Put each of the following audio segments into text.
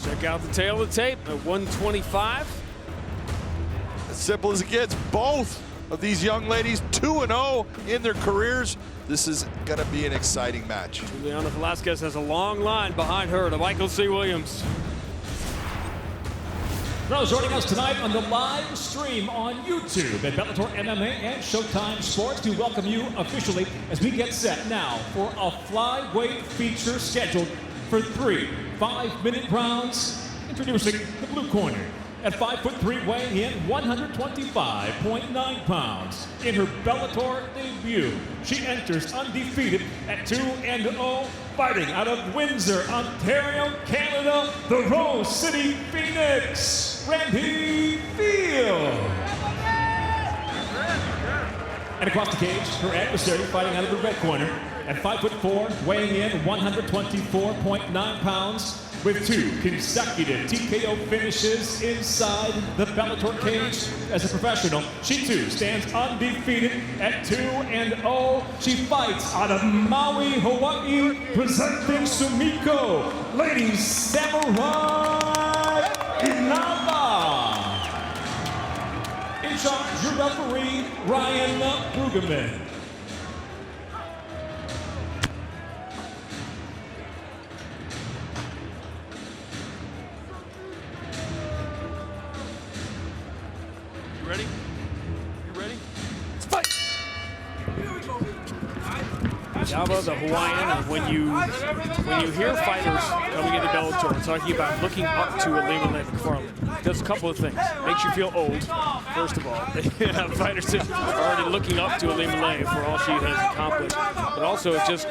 Check out the tail of the tape at 125. As simple as it gets. Both of these young ladies 2-0 in their careers. This is going to be an exciting match. Juliana Velasquez has a long line behind her to Michael C. Williams. Those joining us tonight on the live stream on YouTube at Bellator MMA and Showtime Sports, we welcome you officially as we get set now for a flyweight feature scheduled for 3 5-minute rounds. Introducing the blue corner at 5'3", weighing in 125.9 pounds. In her Bellator debut, she enters undefeated at 2-0, fighting out of Windsor, Ontario, Canada, the Rose City Phoenix, Randi Field. And across the cage, her adversary fighting out of the red corner at 5'4", weighing in 124.9 pounds, with 2 consecutive TKO finishes inside the Bellator cage. As a professional, she too stands undefeated at 2-0. She fights out of Maui, Hawaii, presenting Sumiko, Lady Samurai Inaba. In charge, your referee, Ryan Brueggemann. Ready? You ready? Let's fight! Inaba, the Hawaiian, and when you hear fighters coming into Bellator talking about looking up to Ilima McFarland, it does a couple of things. Makes you feel old, first of all. They have fighters that are already looking up to Ilima for all she has accomplished. But also it just,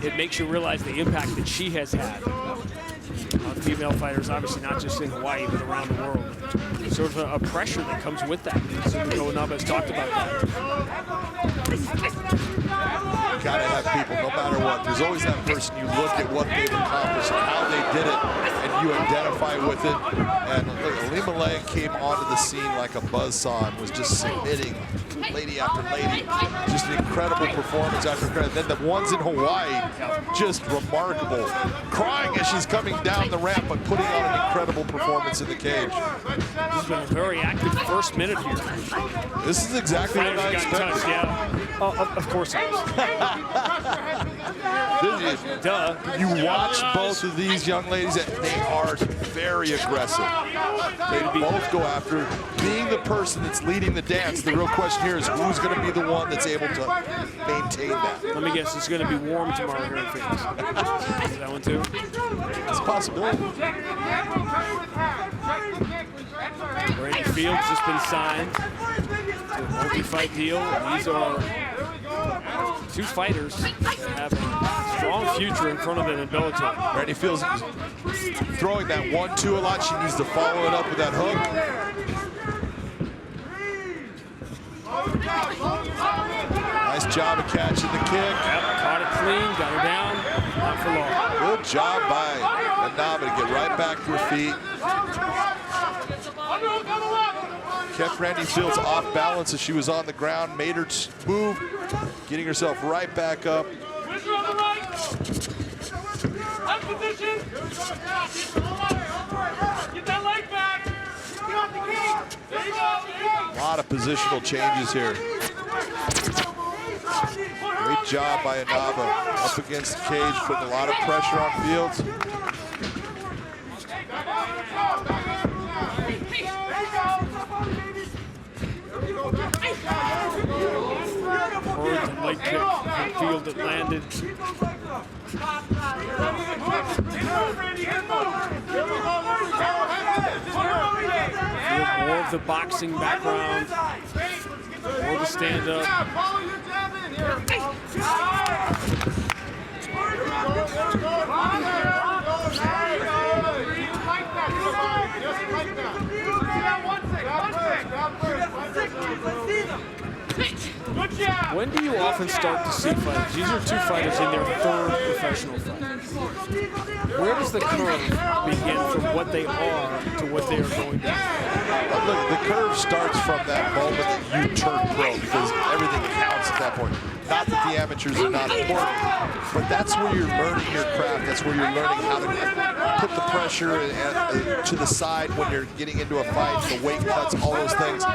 it makes you realize the impact that she has had on female fighters, obviously not just in Hawaii, but around the world. Sort of a pressure that comes with that. Sumiko Inaba has talked about that. You gotta have people, no matter what. There's always that person you look at what they've accomplished, how they did it, and you identify with it. And Ilima Lang came onto the scene like a buzzsaw and was just submitting lady after lady. Just an incredible performance after incredible. Then the ones in Hawaii, just remarkable. Crying as she's coming down the ramp, but putting on an incredible performance in the cage. This has been a very active first minute here. This is exactly what I expected. Of course it is. Duh. You watch both of these young ladies, and they are very aggressive. They both go after being the person that's leading the dance. The real question here is who's going to be the one that's able to maintain that. Let me guess, it's going to be warm tomorrow here in Phoenix. Is that one too? It's a possibility. Brady Fields has been signed to a multi-fight deal. These are 2 fighters that have a strong future in front of them in Bellator. Brady Fields throwing that 1-2 a lot. She needs to follow it up with that hook. Nice job of catching the kick. Yep, caught it clean, got her down, not for long. Good job by Inaba to get right back to her feet. Kept Randi Fields off balance as she was on the ground, made her move, getting herself right back up. A lot of positional changes here. Great job by Inaba up against the cage, putting a lot of pressure on Fields. Forward to leg kick from Field that landed. Field more of the boxing background, more of the stand-up. When do you often start to see fighters? These are 2 fighters in their 3rd professional fight. Where does the curve begin from what they are to what they are going to be? Look, the curve starts from that moment that you turn pro, because everything counts at that point. Not that the amateurs are not important, but that's where you're learning your craft. That's where you're learning how to put the pressure pressure and, to the side when you're getting into a fight, the weight cuts, all those things.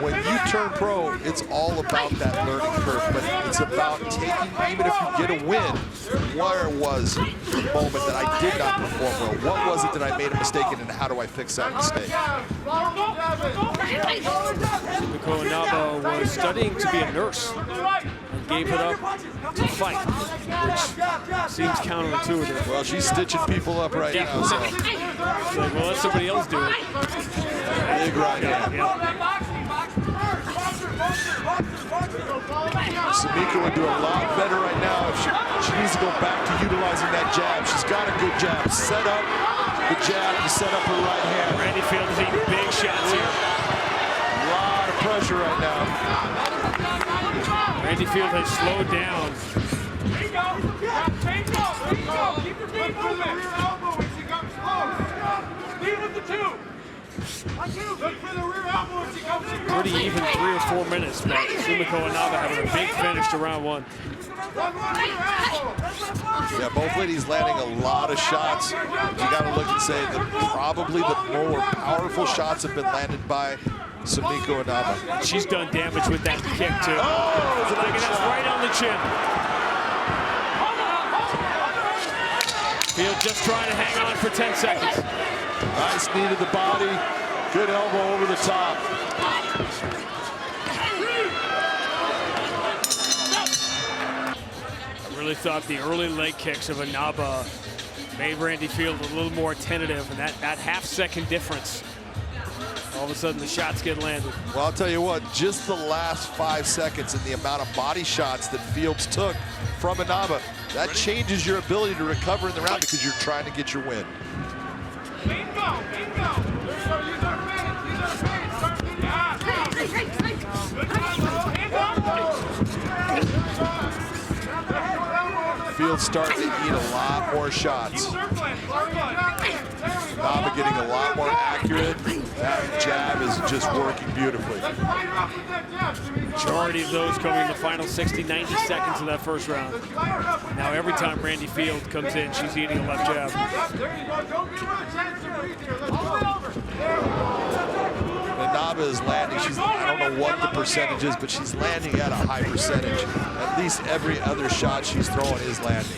When you turn pro, it's all about that learning curve, but it's about taking, even if you get a win, where was the moment that I did not perform well? What was it that I made a mistake in, and how do I fix that mistake? Sumiko Inaba was studying to be a nurse and gave it up to fight, which seems counterintuitive. Well, she's stitching people up right now, so. It's like, well, let somebody else do it. Big right hand. Sumiko would do a lot better right now if she needs to go back to utilizing that jab. She's got a good jab. Set up the jab to set up her right hand. Randy Field is eating big shots here. A lot of pressure right now. Randy Field has slowed down. Pretty even 3 or 4 minutes, but Sumiko Inaba having a big finish to round 1. Yeah, both ladies landing a lot of shots. You got to look and say that probably the more powerful shots have been landed by Sumiko Inaba. She's done damage with that kick too. Oh, that's right on the chin. Field just trying to hang on for 10 seconds. Nice knee to the body. Good elbow over the top. I really thought the early leg kicks of Inaba made Randy Field a little more tentative, and that half-second difference, all of a sudden the shots get landed. Well, I'll tell you what, just the last 5 seconds and the amount of body shots that Fields took from Inaba, that changes your ability to recover in the round because you're trying to get your win. Fields starting to eat a lot more shots. Inaba getting a lot more accurate. That jab is just working beautifully. Majority of those coming in the final 60, 90 seconds of that first round. Now every time Randy Field comes in, she's eating a left jab. Inaba is landing. I don't know what the percentage is, but she's landing at a high percentage. At least every other shot she's throwing is landing.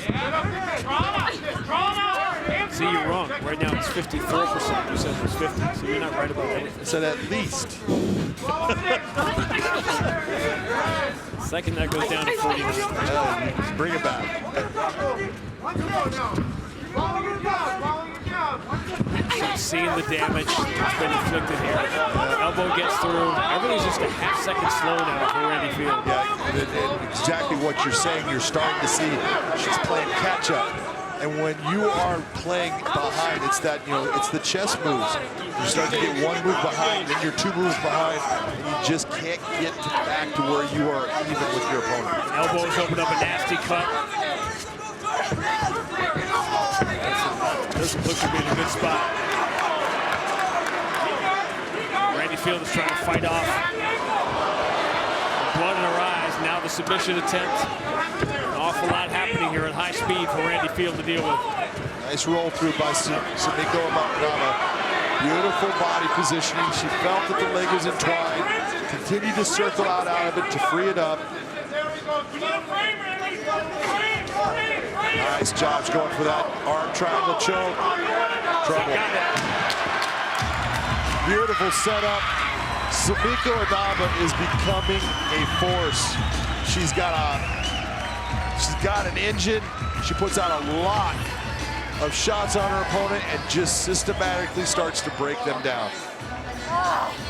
See, you're wrong. Right now it's 54%. You said it was 50, so you're not right about anything. I said at least. Second that goes down to 49. Bring it back. So seeing the damage that's been inflicted here. Elbow gets through. Everything's just a half-second slow now for Randy Field. Yeah, and exactly what you're saying. You're starting to see she's playing catch-up. And when you are playing behind, it's that, it's the chess moves. You start to get one move behind, then you're 2 moves behind, and you just can't get back to where you are even with your opponent. Elbows open up a nasty cut. Doesn't look to be in a good spot. Randy Field is trying to fight off. Blood in her eyes. Now the submission attempt. An awful lot happening here at high speed for Randy Field to deal with. Nice roll through by Sumiko Inaba. Beautiful body positioning. She felt that the leg was entwined. Continued to circle out of it to free it up. Nice job going for that arm triangle choke. Trouble. Beautiful setup. Sumiko Inaba is becoming a force. She's got an engine. She puts out a lot of shots on her opponent and just systematically starts to break them down.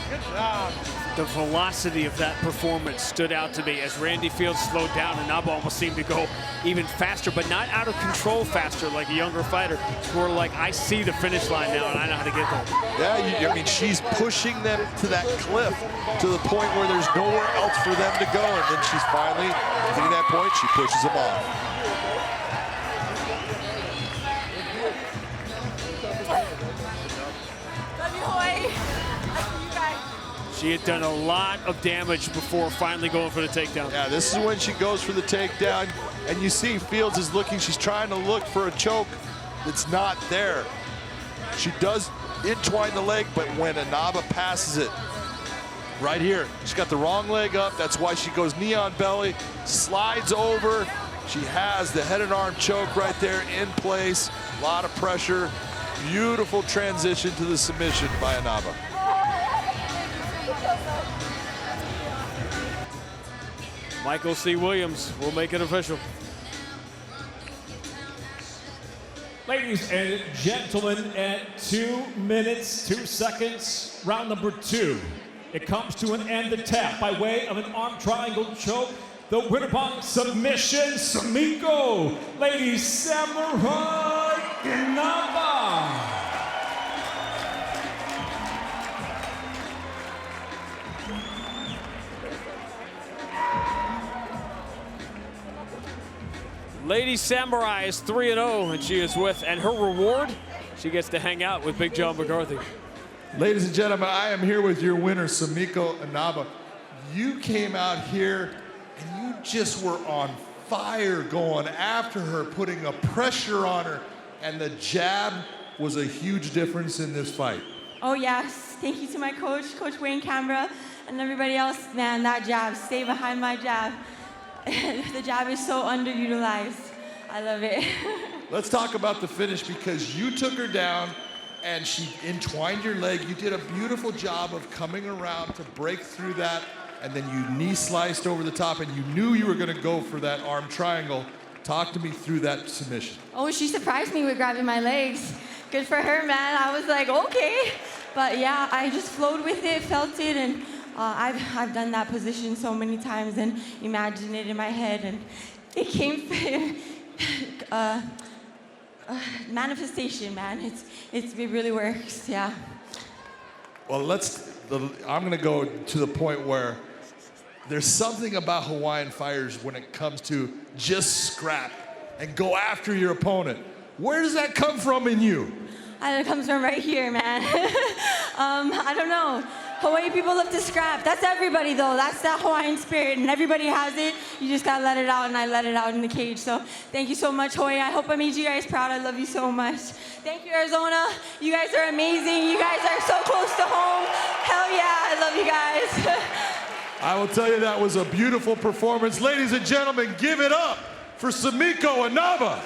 Good job. The velocity of that performance stood out to me as Randy Field slowed down. Inaba almost seemed to go even faster, but not out of control faster like a younger fighter. It's more like, I see the finish line now and I know how to get there. Yeah, I mean, she's pushing them to that cliff to the point where there's nowhere else for them to go. And then she's finally getting that point, she pushes them off. She had done a lot of damage before finally going for the takedown. Yeah, this is when she goes for the takedown, and you see Fields is looking, she's trying to look for a choke that's not there. She does entwine the leg, but when Inaba passes it, right here, she's got the wrong leg up. That's why she goes knee on belly, slides over. She has the head and arm choke right there in place. A lot of pressure. Beautiful transition to the submission by Inaba. Michael C. Williams will make it official. Ladies and gentlemen, at 2 minutes, 2 seconds, round number 2. It comes to an end, the tap by way of an arm triangle choke. The winner by submission, Sumiko. Ladies, Samurai Inaba. Lady Samurai is 3-0, and she is with, and her reward, she gets to hang out with Big John McCarthy. Ladies and gentlemen, I am here with your winner, Sumiko Inaba. You came out here and you just were on fire going after her, putting a pressure on her, and the jab was a huge difference in this fight. Oh yes, thank you to my coach, Coach Wayne Canberra, and everybody else. Man, that jab, stay behind my jab. The jab is so underutilized. I love it. Let's talk about the finish, because you took her down and she entwined your leg. You did a beautiful job of coming around to break through that, and then you knee sliced over the top, and you knew you were gonna go for that arm triangle. Talk to me through that submission. Oh, she surprised me with grabbing my legs. Good for her, man. I was like, okay. But yeah, I just flowed with it, felt it, and I've done that position so many times and imagined it in my head, and it came manifestation, man. It really works, yeah. Well, I'm gonna go to the point where there's something about Hawaiian fighters when it comes to just scrap and go after your opponent. Where does that come from in you? It comes from right here, man. I don't know. Hawaii people love to scrap. That's everybody, though. That's that Hawaiian spirit, and everybody has it. You just gotta let it out, and I let it out in the cage. So thank you so much, Hawaii. I hope I made you guys proud. I love you so much. Thank you, Arizona. You guys are amazing. You guys are so close to home. Hell yeah, I love you guys. I will tell you, that was a beautiful performance. Ladies and gentlemen, give it up for Sumiko Inaba.